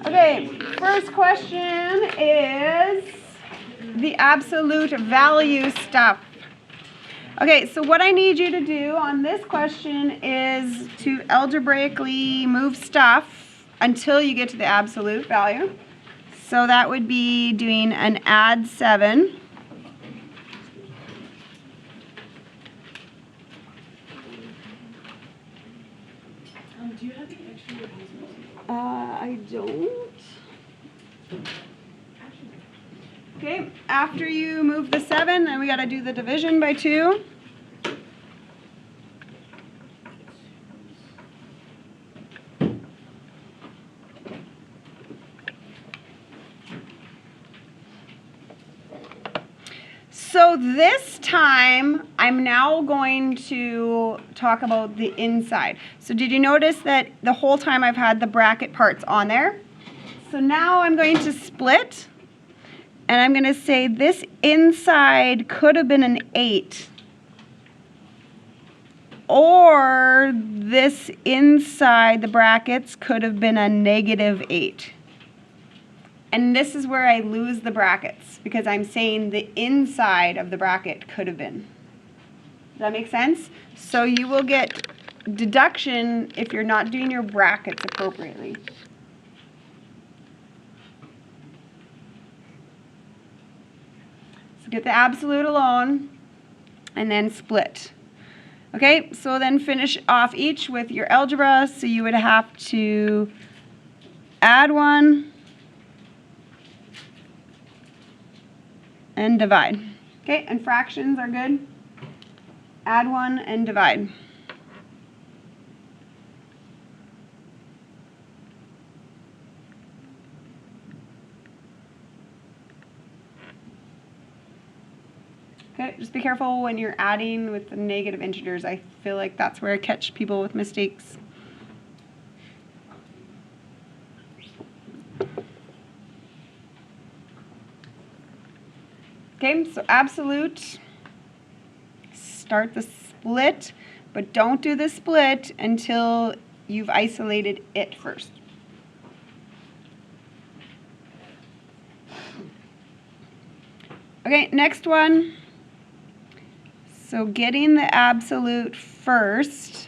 Okay, first question is the absolute value stuff. Okay, so what I need you to do on this question is to algebraically move stuff until you get to the absolute value. So that would be doing an add 7. Do you have any extra users? I don't. Okay, after you move the 7, then we got to do the division by 2. So this time, I'm now going to talk about the inside. So did you notice that the whole time I've had the bracket parts on there? So now I'm going to split, and I'm going to say this inside could have been an 8. Or this inside the brackets could have been a negative 8. And this is where I lose the brackets, because I'm saying the inside of the bracket could have been. Does that make sense? So you will get deduction if you're not doing your brackets appropriately. So get the absolute alone, and then split. Okay, so then finish off each with your algebra. So you would have to add 1 and divide. Okay, and fractions are good. Add 1 and divide. Okay, just be careful when you're adding with the negative integers. I feel like that's where I catch people with mistakes. Okay, so absolute, start the split, but don't do the split until you've isolated it first. Okay, next one. So getting the absolute first.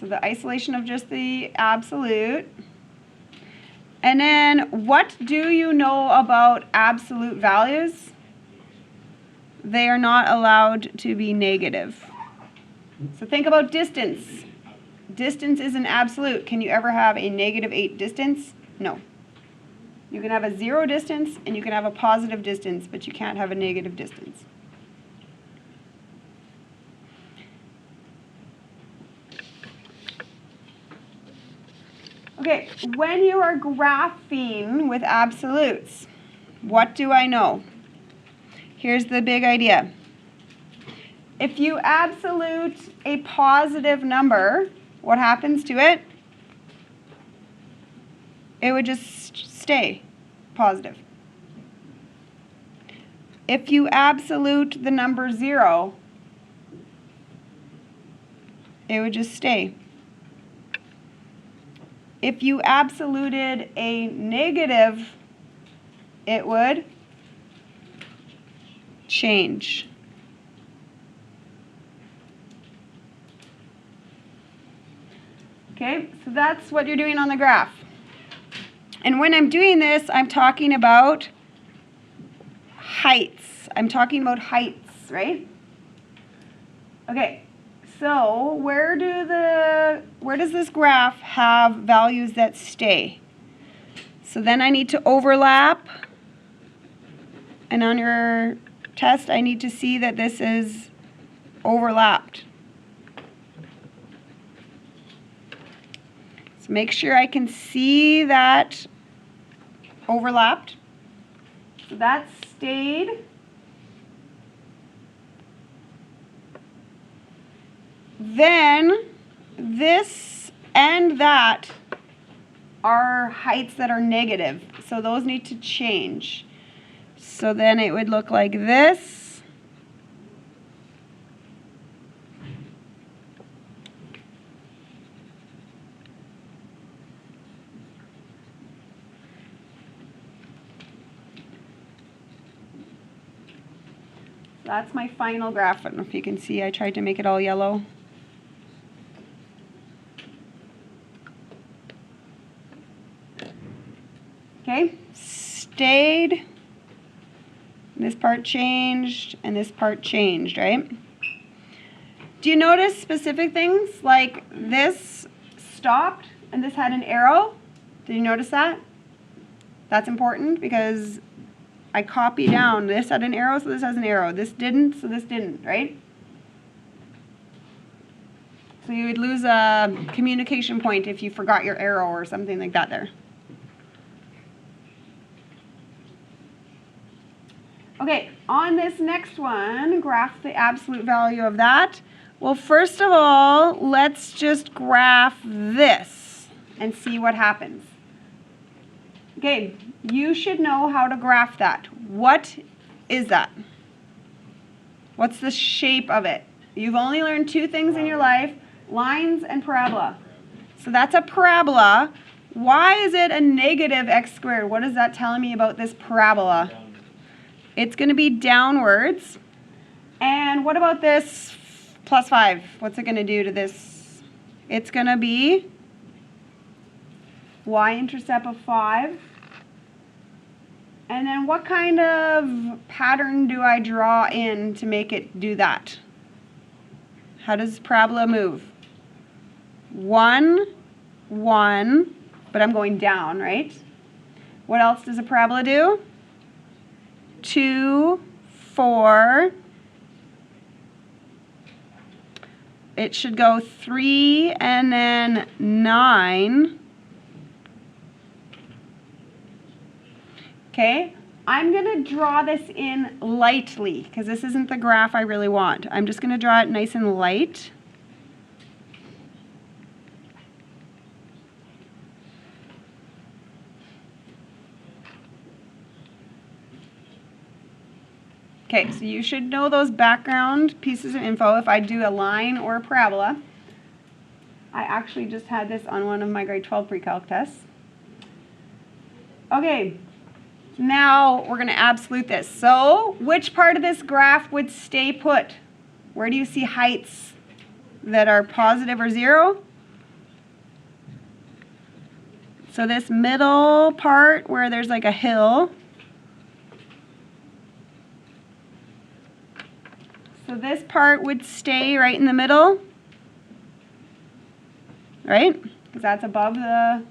So the isolation of just the absolute. And then, what do you know about absolute values? They are not allowed to be negative. So think about distance. Distance is an absolute. Can you ever have a negative 8 distance? No. You can have a 0 distance and you can have a positive distance, but you can't have a negative distance. Okay, when you are graphing with absolutes, what do I know? Here's the big idea. If you absolute a positive number, what happens to it? It would just stay positive. If you absolute the number 0, it would just stay. If you absoluted a negative, it would change. Okay, so that's what you're doing on the graph. And when I'm doing this, I'm talking about heights. I'm talking about heights, right? Okay. So where does this graph have values that stay? So then I need to overlap, and on your test I need to see that this is overlapped. So make sure I can see that overlapped. So that stayed. Then this and that are heights that are negative, so those need to change. So then it would look like this That's my final graph. I don't know if you can see, I tried to make it all yellow. Okay, stayed. This part changed, and this part changed, right? Do you notice specific things like this stopped and this had an arrow? Did you notice that? That's important because I copy down. This had an arrow, so this has an arrow. This didn't, so this didn't, right? So you would lose a communication point if you forgot your arrow or something like that there. Okay, on this next one, graph the absolute value of that. Well, first of all, let's just graph this and see what happens. Okay, you should know how to graph that. What is that? What's the shape of it? You've only learned two things in your life, lines and parabola. So that's a parabola. Why is it a negative x squared? What is that telling me about this parabola? It's going to be downwards. And what about this plus 5? What's it going to do to this? It's going to be y-intercept of 5. And then what kind of pattern do I draw in to make it do that? How does parabola move? 1, 1, but I'm going down, right? What else does a parabola do? 2, 4. It should go 3 and then 9. Okay, I'm going to draw this in lightly because this isn't the graph I really want. I'm just going to draw it nice and light. Okay, so you should know those background pieces of info if I do a line or a parabola. I actually just had this on one of my grade 12 pre-calc tests. Okay, now we're going to absolute this. So which part of this graph would stay put? Where do you see heights that are positive or 0? So this middle part where there's like a hill. So this part would stay right in the middle, right? Because that's above the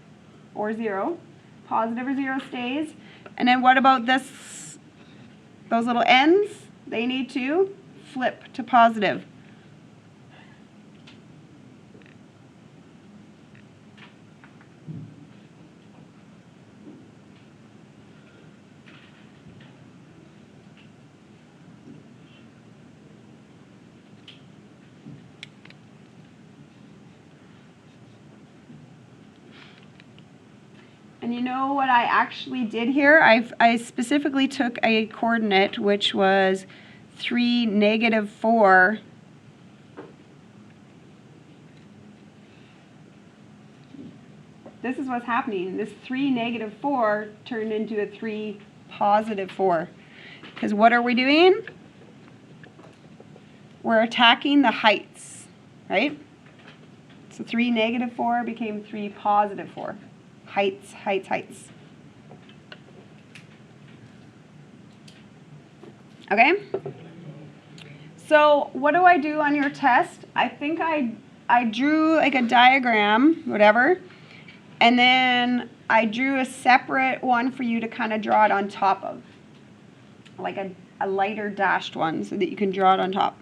or 0. Positive or 0 stays. And then what about this? Those little ends, they need to flip to positive. And you know what I actually did here? I specifically took a coordinate which was 3, -4. This is what's happening. This 3, -4 turned into a 3, +4. Because what are we doing? We're attacking the heights, right? So 3, -4 became 3, +4. Heights, heights, heights. Okay? So what do I do on your test? I think I drew like a diagram, whatever, and then I drew a separate one for you to kind of draw it on top of. Like a lighter dashed one so that you can draw it on top.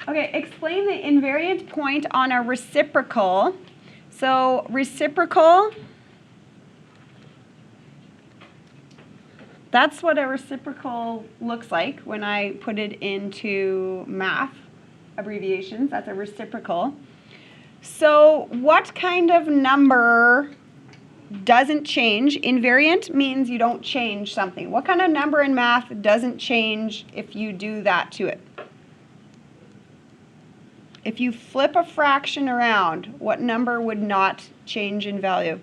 Okay, explain the invariant point on a reciprocal. So reciprocal, that's what a reciprocal looks like when I put it into math abbreviations. That's a reciprocal. So what kind of number doesn't change? Invariant means you don't change something. What kind of number in math doesn't change if you do that to it? If you flip a fraction around, what number would not change in value?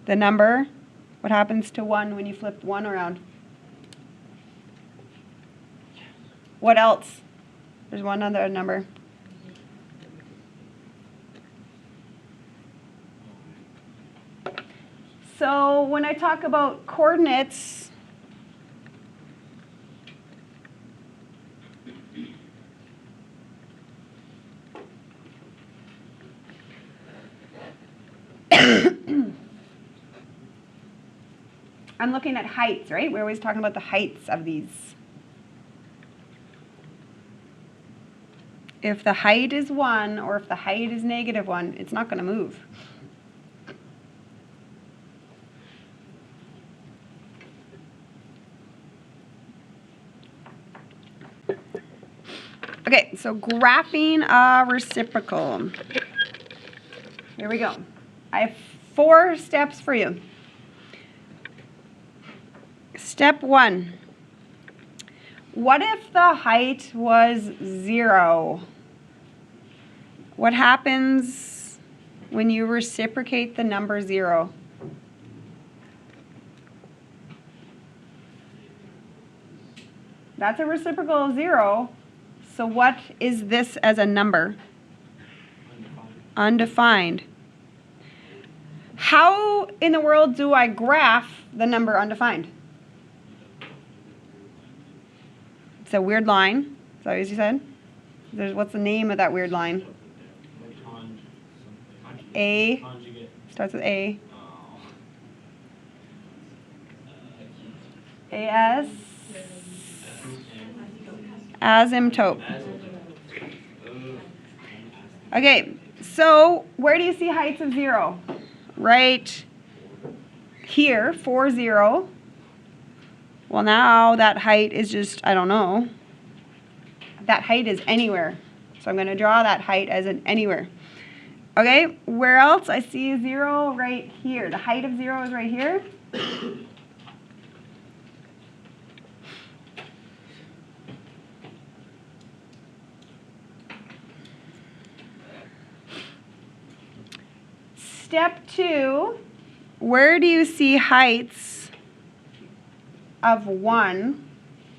The number, what happens to 1 when you flip 1 around? What else? There's one other number. So when I talk about coordinates, I'm looking at heights, right? We're always talking about the heights of these. If the height is 1 or if the height is -1, it's not going to move. Okay, so graphing a reciprocal. Here we go. I have 4 steps for you. Step 1. What if the height was 0? What happens when you reciprocate the number 0? That's a reciprocal of 0. So what is this as a number? Undefined. How in the world do I graph the number undefined? It's a weird line. Is that what you said? What's the name of that weird line? A. Starts with A. A-S. Asymptote. Okay, so where do you see heights of 0? Right here, 4, 0. Well, now that height is just, I don't know. That height is anywhere. So I'm going to draw that height as an anywhere. Okay, where else? I see 0 right here. The height of 0 is right here. Step 2, where do you see heights of 1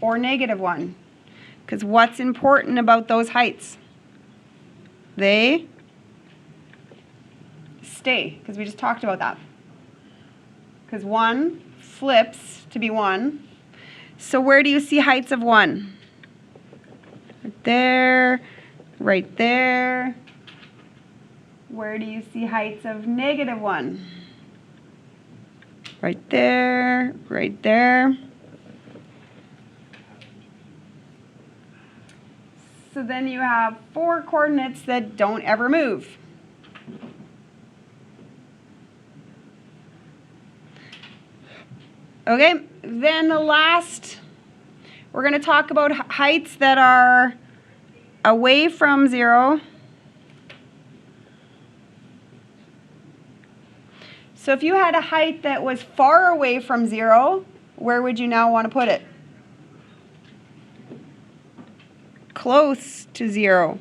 or -1? Because what's important about those heights? They stay, because we just talked about that. Because 1 flips to be 1. So where do you see heights of 1? Right there, right there. Where do you see heights of -1? Right there, right there. So then you have 4 coordinates that don't ever move. Okay, then the last, we're going to talk about heights that are away from 0. So if you had a height that was far away from 0, where would you now want to put it? Close to 0.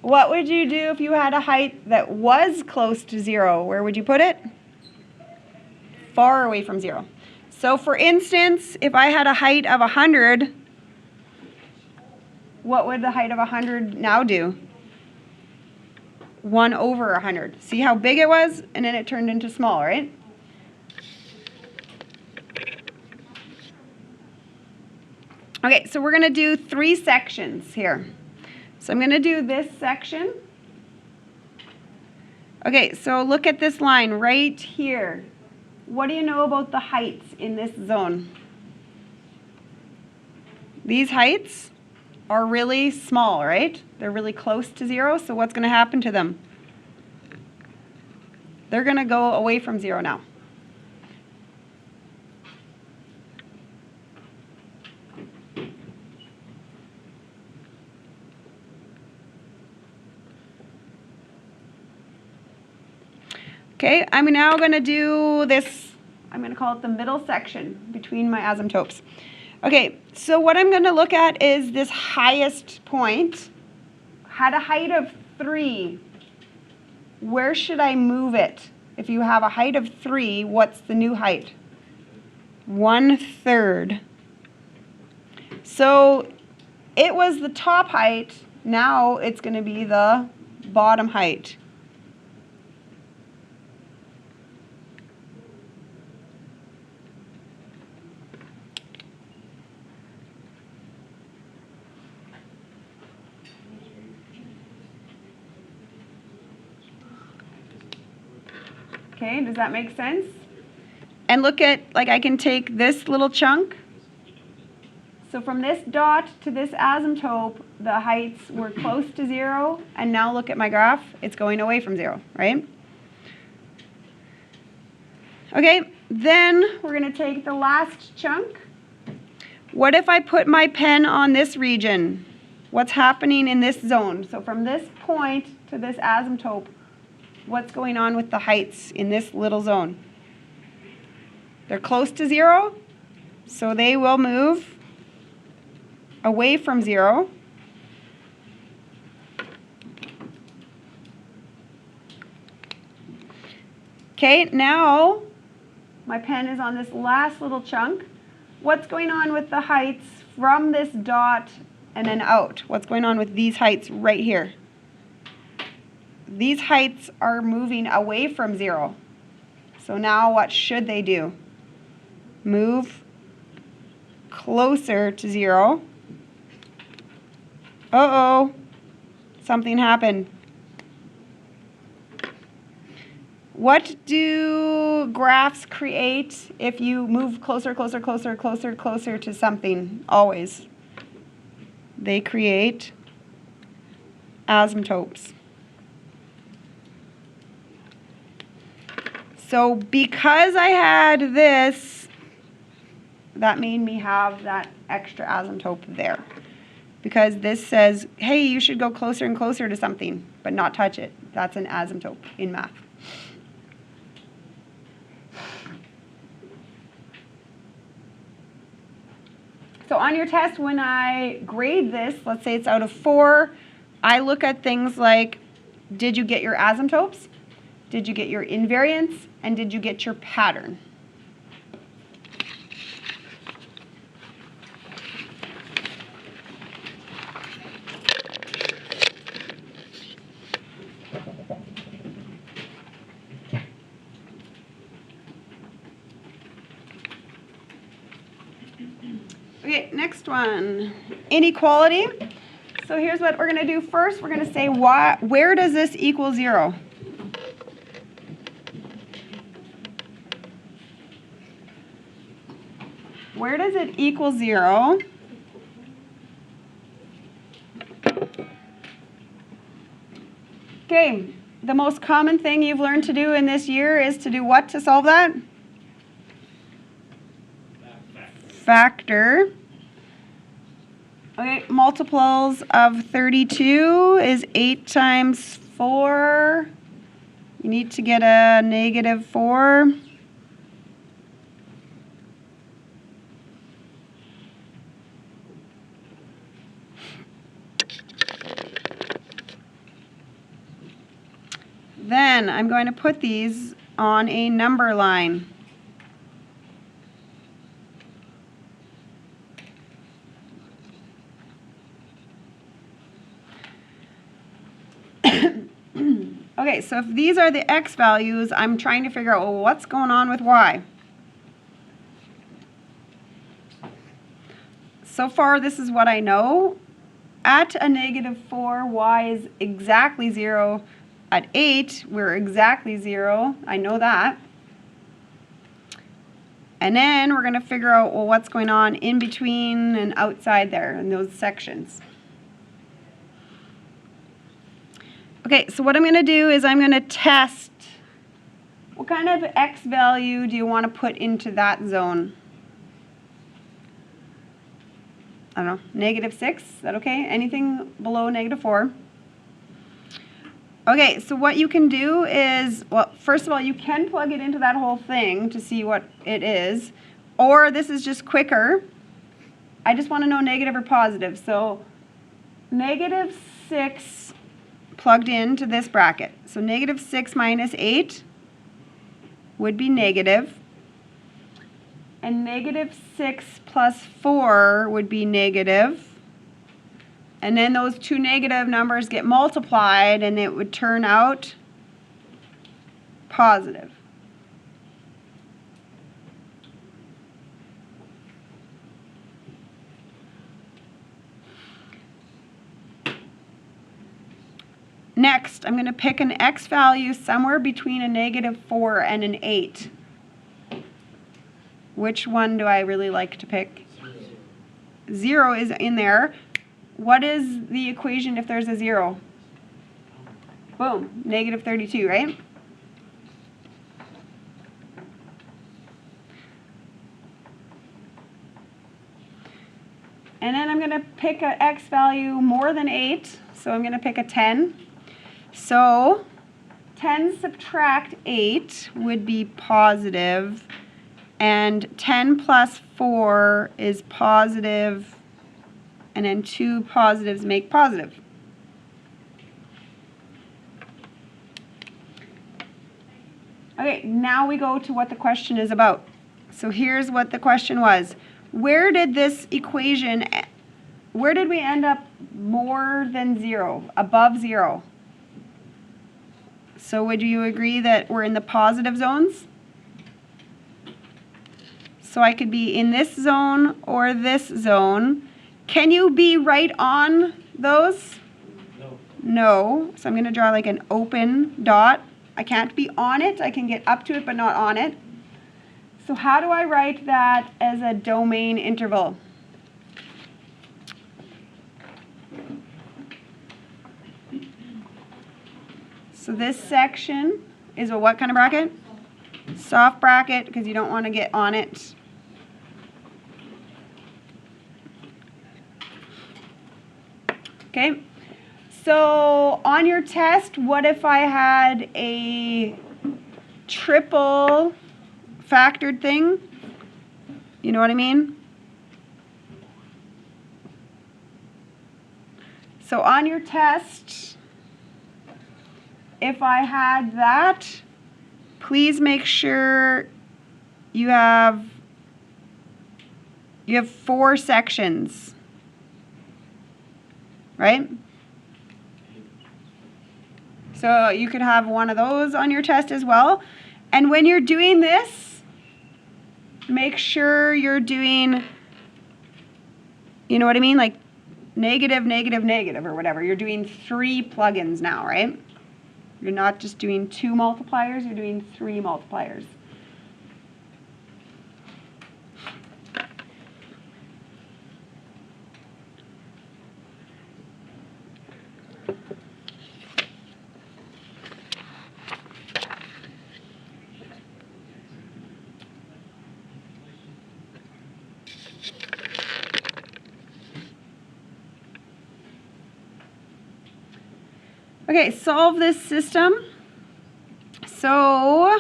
What would you do if you had a height that was close to 0? Where would you put it? Far away from 0. So for instance, if I had a height of 100, what would the height of 100 now do? 1 over 100. See how big it was? And then it turned into small, right? Okay, so we're going to do 3 sections here. So I'm going to do this section. Okay, so look at this line right here. What do you know about the heights in this zone? These heights are really small, right? They're really close to 0, so what's going to happen to them? They're going to go away from 0 now. Okay, I'm now going to do this, I'm going to call it the middle section between my asymptotes. Okay, so what I'm going to look at is this highest point. Had a height of 3. Where should I move it? If you have a height of 3, what's the new height? 1/3. So it was the top height. Now it's going to be the bottom height. Okay, does that make sense? And look at, like, I can take this little chunk. So from this dot to this asymptote, the heights were close to 0, and now look at my graph, it's going away from 0, right? Okay, then we're going to take the last chunk. What if I put my pen on this region? What's happening in this zone? So from this point to this asymptote, what's going on with the heights in this little zone? They're close to 0, so they will move away from 0. Okay, now my pen is on this last little chunk. What's going on with the heights from this dot and then out? What's going on with these heights right here? These heights are moving away from 0. So now what should they do? Move closer to 0. Uh-oh, something happened. What do graphs create if you move closer, closer, closer, closer, closer to something? Always. They create asymptotes. So because I had this, that made me have that extra asymptote there. Because this says, hey, you should go closer and closer to something, but not touch it. That's an asymptote in math. So on your test, when I grade this, let's say it's out of 4, I look at things like, did you get your asymptotes? Did you get your invariance? And did you get your pattern? Okay, next one, inequality. So here's what we're going to do first. We're going to say, where does this equal 0? Where does it equal 0? Okay, the most common thing you've learned to do in this year is to do what to solve that? Factor. Okay, multiples of 32 is 8 times 4. You need to get a -4. Then I'm going to put these on a number line. Okay, so if these are the x values, I'm trying to figure out, well, what's going on with y? So far, this is what I know. At a -4, y is exactly 0. At 8, we're exactly 0. I know that. And then we're going to figure out, well, what's going on in between and outside there in those sections. Okay, so what I'm going to do is I'm going to test what kind of x value do you want to put into that zone? I don't know, -6, is that okay? Anything below -4. Okay, so what you can do is, well, first of all, you can plug it into that whole thing to see what it is, or this is just quicker. I just want to know negative or positive. So negative 6 plugged into this bracket. So negative 6 minus 8 would be negative. And negative 6 plus 4 would be negative. And then those two negative numbers get multiplied and it would turn out positive. Next, I'm going to pick an x value somewhere between a negative 4 and an 8. Which one do I really like to pick? 0 is in there. What is the equation if there's a 0? Boom, negative 32, right? And then I'm going to pick an x value more than 8, so I'm going to pick a 10. So 10 subtract 8 would be positive, and 10 plus 4 is positive, and then two positives make positive. Okay, now we go to what the question is about. So here's what the question was. Where did this equation, where did we end up more than 0, above 0? So would you agree that we're in the positive zones? So I could be in this zone or this zone. Can you be right on those? No. No. So I'm going to draw like an open dot. I can't be on it. I can get up to it but not on it. So how do I write that as a domain interval? So this section is a what kind of bracket? Soft bracket, because you don't want to get on it. Okay, so on your test, what if I had a triple factored thing? You know what I mean? So on your test, if I had that, please make sure you have 4 sections, right? So you could have one of those on your test as well. And when you're doing this, make sure you're doing, you know what I mean? Like negative, negative, negative or whatever. You're doing 3 plugins now, right? You're not just doing 2 multipliers, you're doing 3 multipliers. Okay, solve this system. So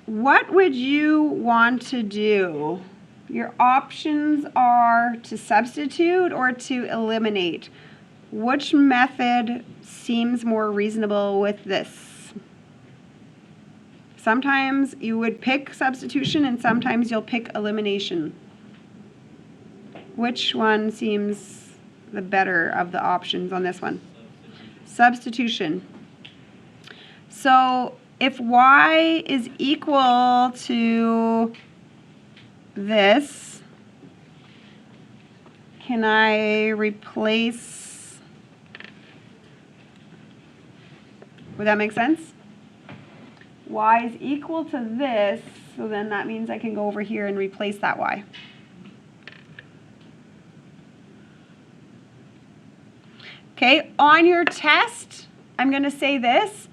what would you want to do? Your options are to substitute or to eliminate. Which method seems more reasonable with this? Sometimes you would pick substitution and sometimes you'll pick elimination. Which one seems the better of the options on this one? Substitution. So if y is equal to this, can I replace? Would that make sense? Y is equal to this, so then that means I can go over here and replace that y. Okay, on your test, I'm going to say this.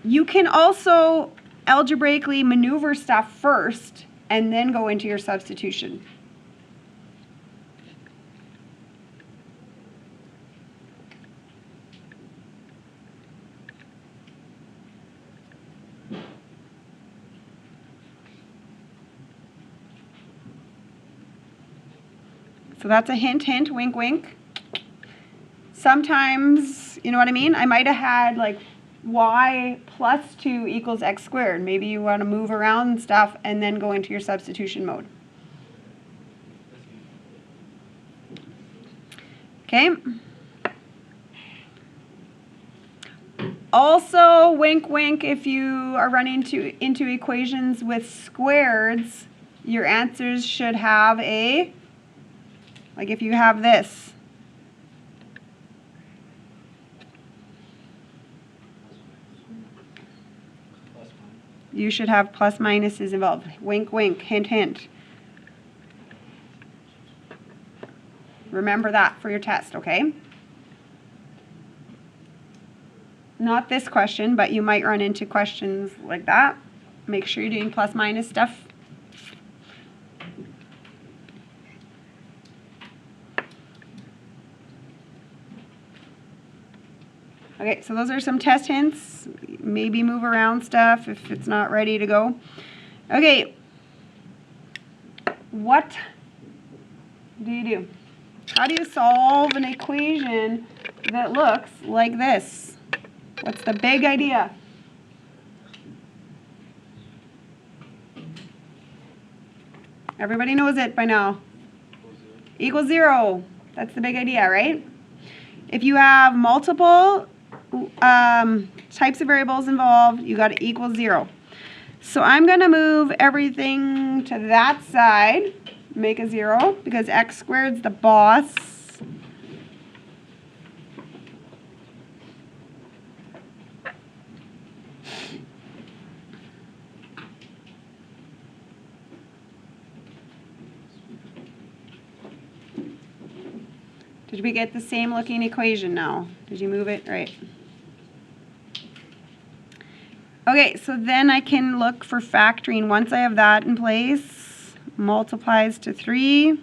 You can also algebraically maneuver stuff first and then go into your substitution. So that's a hint, hint, wink, wink. Sometimes, you know what I mean? I might have had like y plus 2 equals x squared. Maybe you want to move around stuff and then go into your substitution mode. Okay. Also, wink, wink, if you are running into equations with squareds, your answers should have a, like if you have this. You should have plus minuses involved. Wink, wink, hint, hint. Remember that for your test, okay? Not this question, but you might run into questions like that. Make sure you're doing plus minus stuff. Okay, so those are some test hints. Maybe move around stuff if it's not ready to go. Okay, what do you do? How do you solve an equation that looks like this? What's the big idea? Everybody knows it by now. Equals 0. That's the big idea, right? If you have multiple types of variables involved, you got to equal 0. So I'm going to move everything to that side, make a 0, because x squared's the boss. Did we get the same looking equation now? Did you move it? Right. Okay, so then I can look for factoring. Once I have that in place, multiplies to 3.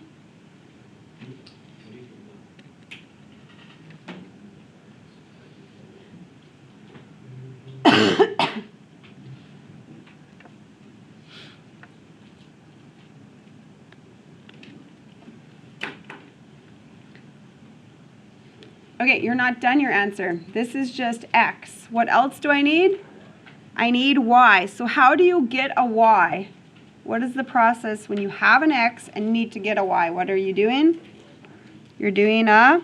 Okay, you're not done your answer. This is just x. What else do I need? I need y. So how do you get a y? What is the process when you have an x and need to get a y? What are you doing? You're doing a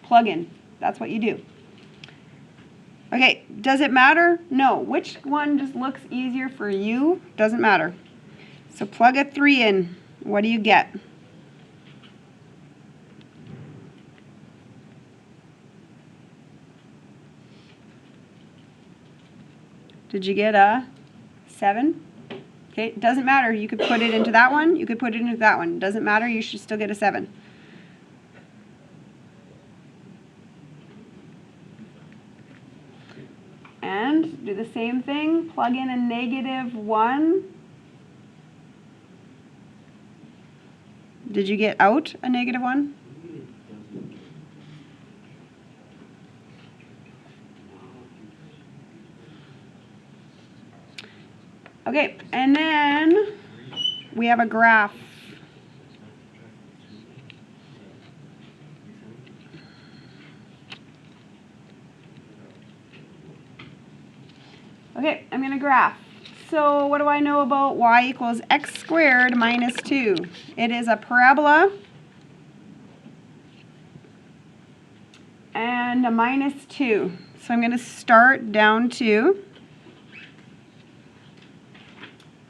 plug-in. That's what you do. Okay, does it matter? No. Which one just looks easier for you? Doesn't matter. So plug a 3 in. What do you get? Did you get a 7? Okay, it doesn't matter. You could put it into that one. You could put it into that one. Doesn't matter. You should still get a 7. And do the same thing. Plug in a -1. Did you get out a -1? Okay, and then we have a graph. Okay, I'm going to graph. So what do I know about y equals x squared minus 2? It is a parabola and a minus 2. So I'm going to start down 2.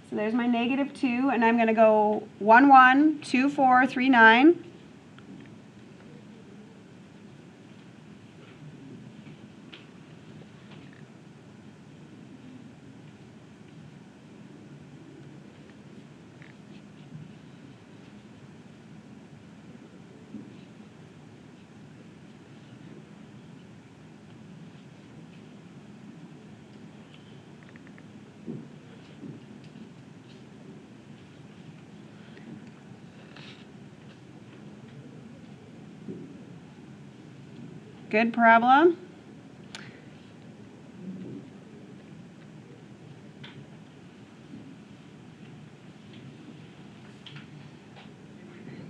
So there's my -2, and I'm going to go 1, 1, 2, 4, 3, 9. Good parabola.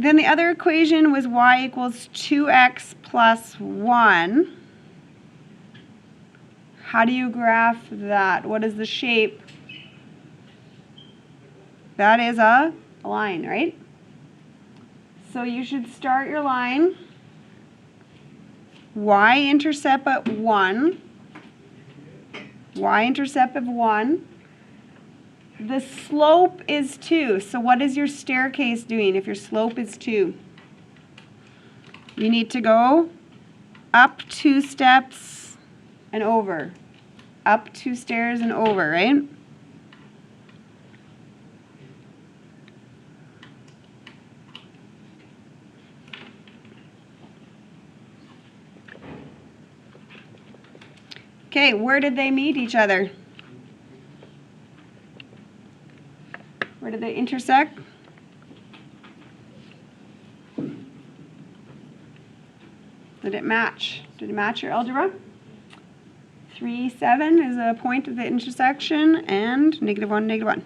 Then the other equation was y equals 2x plus 1. How do you graph that? What is the shape? That is a line, right? So you should start your line. Y-intercept at 1. Y-intercept of 1. The slope is 2. So what is your staircase doing if your slope is 2? You need to go up 2 steps and over. Up 2 stairs and over, right? Okay, where did they meet each other? Where did they intersect? Did it match? Did it match your algebra? 3, 7 is a point of the intersection, and -1, -1.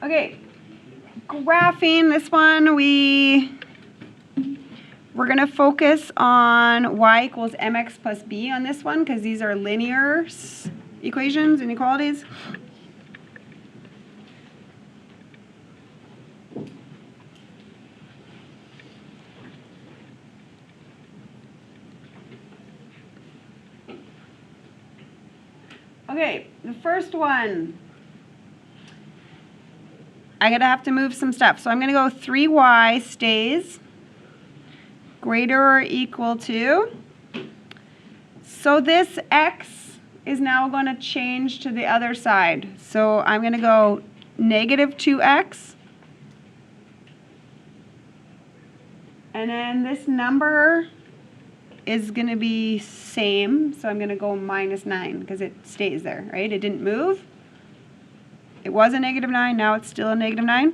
Okay, graphing this one, we're going to focus on y equals mx plus b on this one because these are linear equations, inequalities. Okay, the first one, I'm going to have to move some stuff. So I'm going to go 3y stays greater or equal to. So this x is now going to change to the other side. So I'm going to go -2x. And then this number is going to be same. So I'm going to go -9 because it stays there, right? It didn't move. It was a -9, now it's still a -9.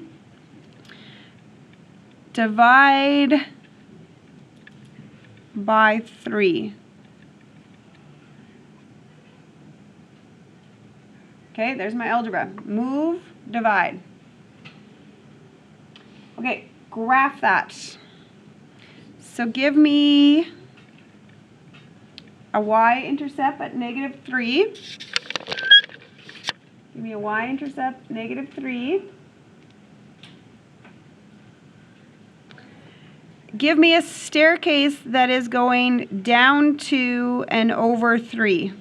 Divide by 3. Okay, there's my algebra. Move, divide. Okay, graph that. So give me a y-intercept at -3. Give me a y-intercept, -3. Give me a staircase that is going down 2 and over 3.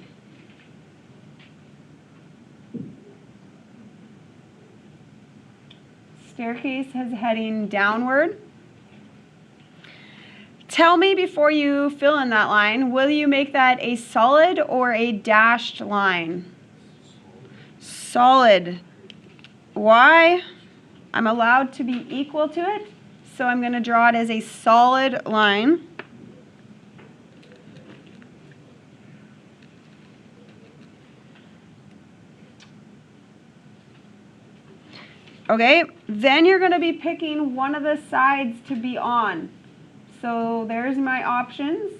Staircase is heading downward. Tell me before you fill in that line, will you make that a solid or a dashed line? Solid. Why? I'm allowed to be equal to it, so I'm going to draw it as a solid line. Okay, then you're going to be picking one of the sides to be on. So there's my options.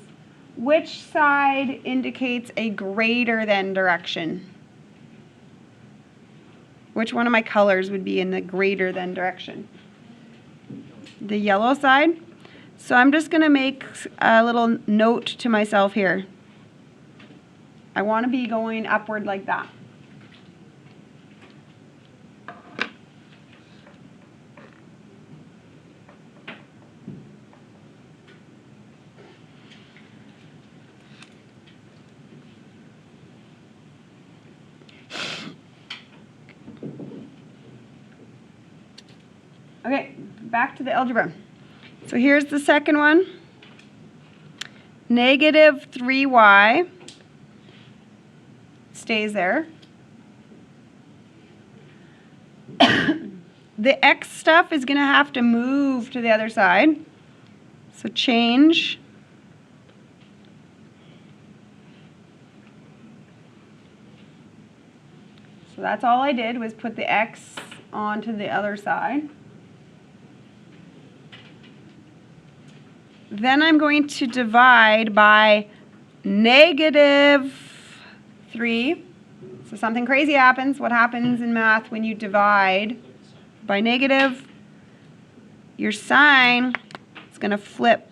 Which side indicates a greater than direction? Which one of my colors would be in the greater than direction? The yellow side. So I'm just going to make a little note to myself here. I want to be going upward like that. Okay, back to the algebra. So here's the second one. -3y stays there. The x stuff is going to have to move to the other side. So change. So that's all I did was put the x onto the other side. Then I'm going to divide by -3. So something crazy happens. What happens in math when you divide by negative? Your sign is going to flip.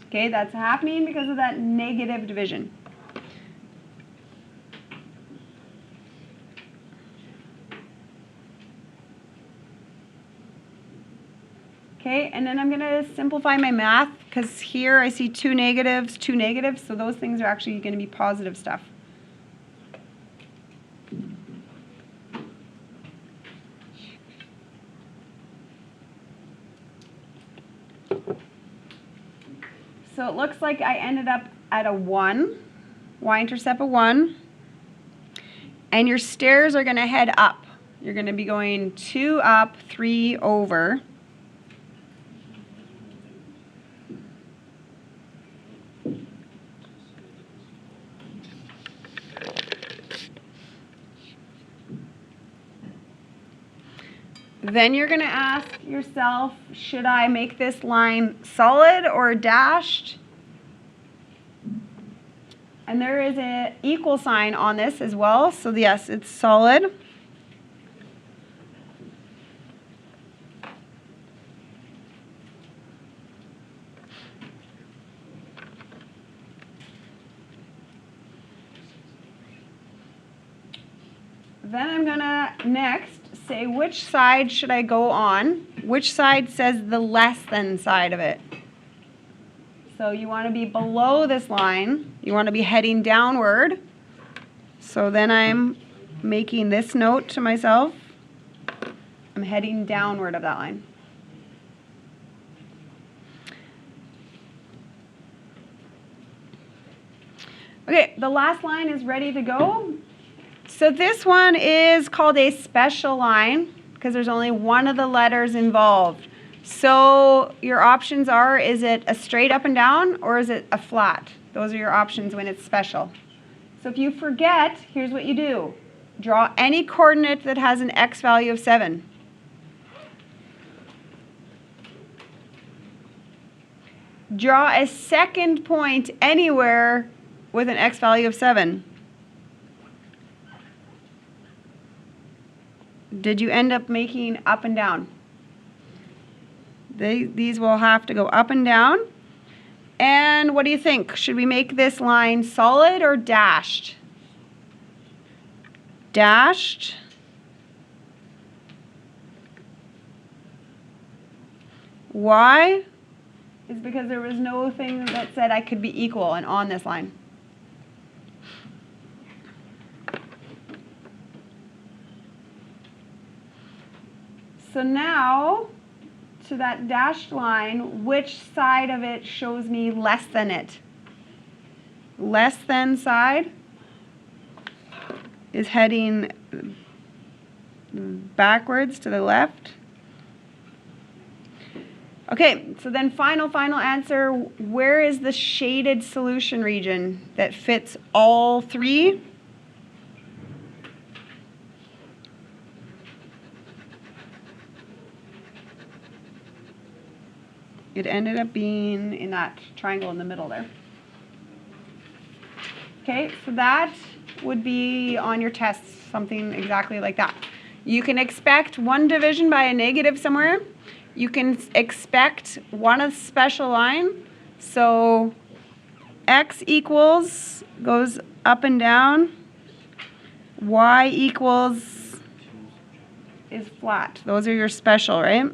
Okay, that's happening because of that negative division. Okay, and then I'm going to simplify my math because here I see two negatives, so those things are actually going to be positive stuff. So it looks like I ended up at a 1, y-intercept of 1, and your stairs are going to head up. You're going to be going 2 up, 3 over. Then you're going to ask yourself, should I make this line solid or dashed? And there is an equal sign on this as well, so yes, it's solid. Then I'm going to next say which side should I go on? Which side says the less than side of it? So you want to be below this line. You want to be heading downward. So then I'm making this note to myself. I'm heading downward of that line. Okay, the last line is ready to go. So this one is called a special line because there's only one of the letters involved. So your options are, is it a straight up and down or is it a flat? Those are your options when it's special. So if you forget, here's what you do. Draw any coordinate that has an x value of 7. Draw a second point anywhere with an x value of 7. Did you end up making up and down? These will have to go up and down. And what do you think? Should we make this line solid or dashed? Dashed. Why? Is because there was no thing that said I could be equal and on this line. So now, to that dashed line, which side of it shows me less than it? Less than side is heading backwards to the left. Okay, so then final answer, where is the shaded solution region that fits all three? It ended up being in that triangle in the middle there. Okay, so that would be on your test, something exactly like that. You can expect one division by a negative somewhere. You can expect one of special line. So x equals goes up and down. Y equals is flat. Those are your special, right?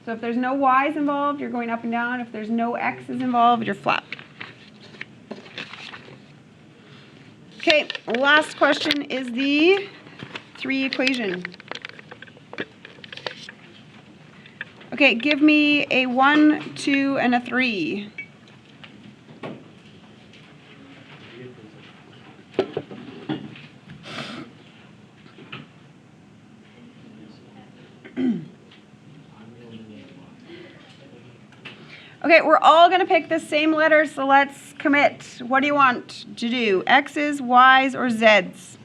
So if there's no y's involved, you're going up and down. If there's no x's involved, you're flat. Okay, last question is the 3 equation. Okay, give me a 1, 2, and a 3. Okay, we're all going to pick the same letter, so let's commit. What do you want to do? X's, Y's, or Z's?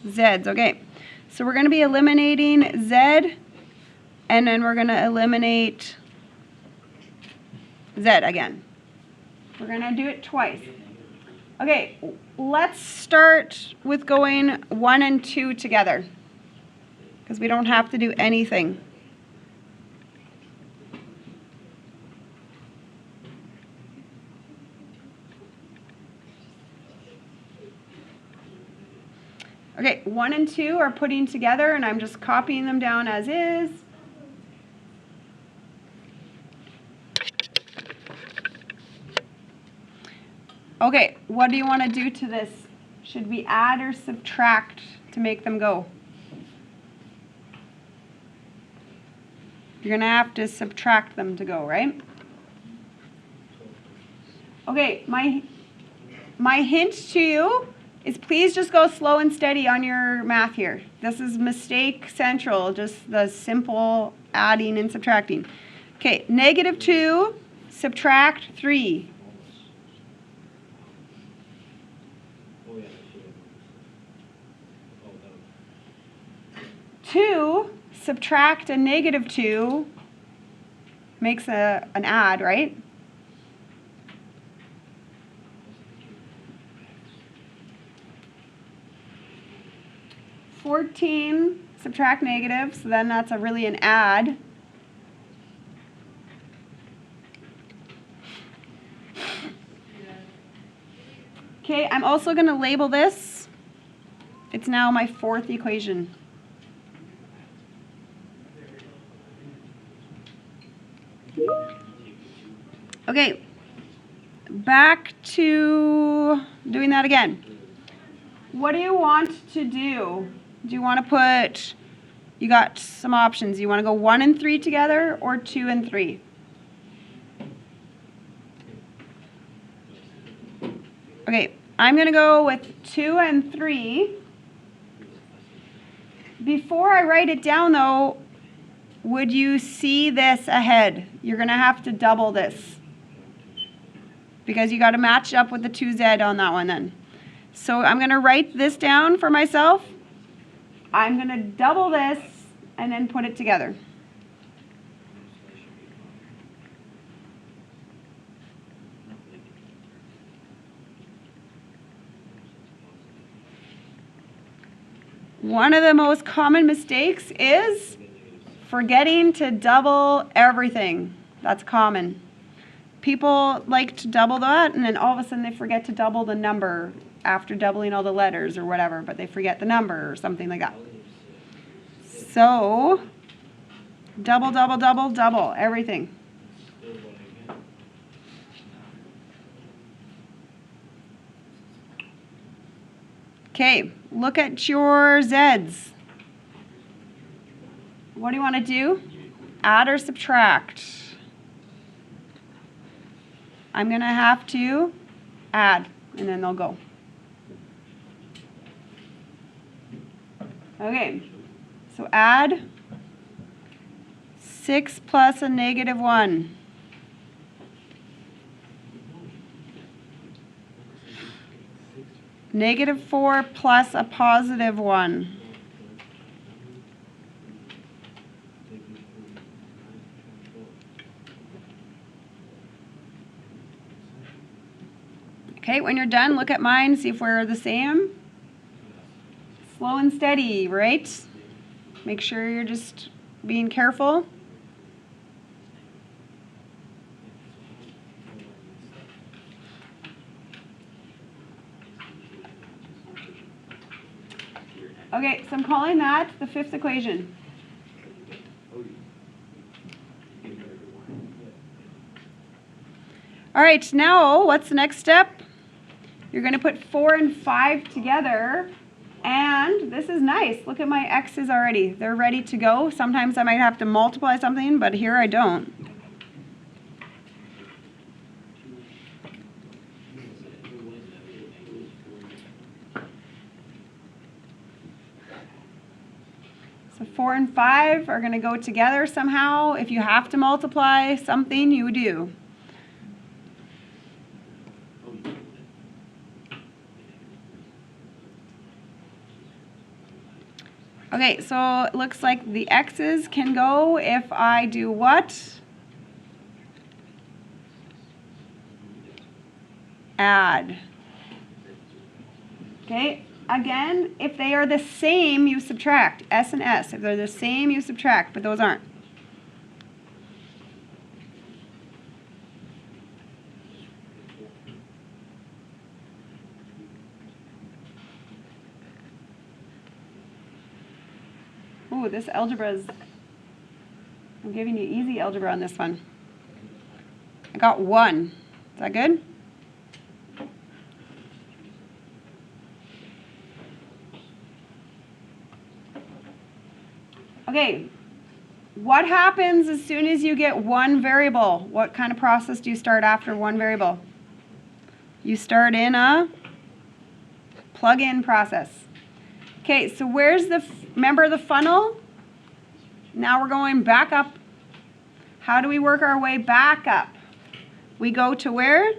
Z's, okay. So we're going to be eliminating Z, and then we're going to eliminate Z again. We're going to do it twice. Okay, let's start with going 1 and 2 together, because we don't have to do anything. Okay, 1 and 2 are putting together, and I'm just copying them down as is. Okay, what do you want to do to this? Should we add or subtract to make them go? You're going to have to subtract them to go, right? Okay, my hint to you is please just go slow and steady on your math here. This is mistake central, just the simple adding and subtracting. Okay, -2, subtract 3. 2, subtract a -2 makes an add, right? $14, subtract negative, so then that's really an add. Okay, I'm also going to label this. It's now my 4th equation. Okay, back to doing that again. What do you want to do? Do you want to put, you got some options. You want to go 1 and 3 together or 2 and 3? Okay, I'm going to go with 2 and 3. Before I write it down though, would you see this ahead? You're going to have to double this, because you got to match up with the 2Z on that one then. So I'm going to write this down for myself. I'm going to double this and then put it together. One of the most common mistakes is forgetting to double everything. That's common. People like to double that, and then all of a sudden they forget to double the number after doubling all the letters or whatever, but they forget the number or something like that. So, double, double, double, double, everything. Okay, look at your Z's. What do you want to do? Add or subtract? I'm going to have to add, and then they'll go. Okay, so add 6 plus a -1. -4 plus a +1. Okay, when you're done, look at mine, see if we're the same. Slow and steady, right? Make sure you're just being careful. Okay, so I'm calling that the 5th equation. All right, now what's the next step? You're going to put 4 and 5 together, and this is nice. Look at my x's already. They're ready to go. Sometimes I might have to multiply something, but here I don't. So 4 and 5 are going to go together somehow. If you have to multiply something, you do. Okay, so it looks like the x's can go if I do what? Add. Okay, again, if they are the same, you subtract. S and S. If they're the same, you subtract, but those aren't. Ooh, this algebra is, I'm giving you easy algebra on this one. I got 1. Is that good? Okay, what happens as soon as you get one variable? What kind of process do you start after one variable? You start in a plug-in process. Okay, so where's the, remember the funnel? Now we're going back up. How do we work our way back up? We go to where?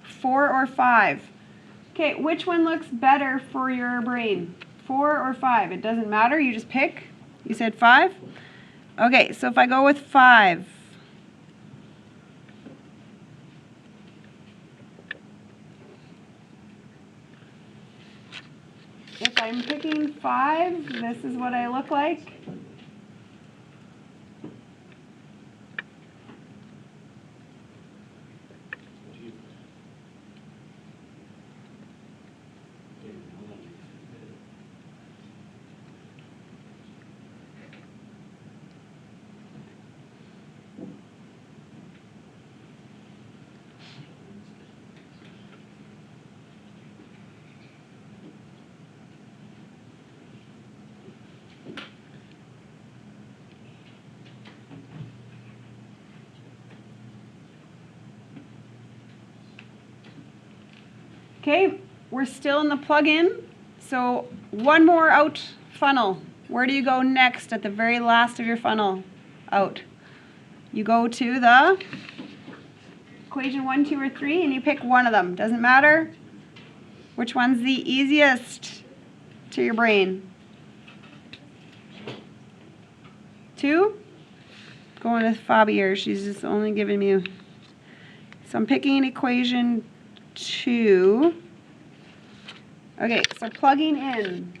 4 or 5. Okay, which one looks better for your brain? 4 or 5? It doesn't matter, you just pick. You said 5? Okay, so if I go with 5. If I'm picking 5, this is what I look like. Okay, we're still in the plug-in. So one more out funnel. Where do you go next at the very last of your funnel out? You go to the equation 1, 2, or 3, and you pick one of them. Doesn't matter which one's the easiest to your brain. 2? Going with Fabi here. She's just only giving me. So I'm picking equation 2. Okay, so plugging in.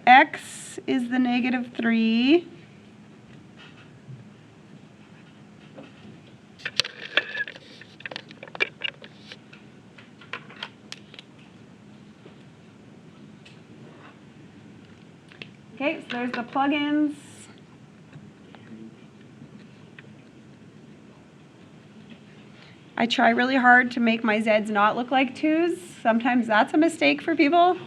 X is the -3. Okay, so there's the plugins. I try really hard to make my Z's not look like 2's. Sometimes that's a mistake for people.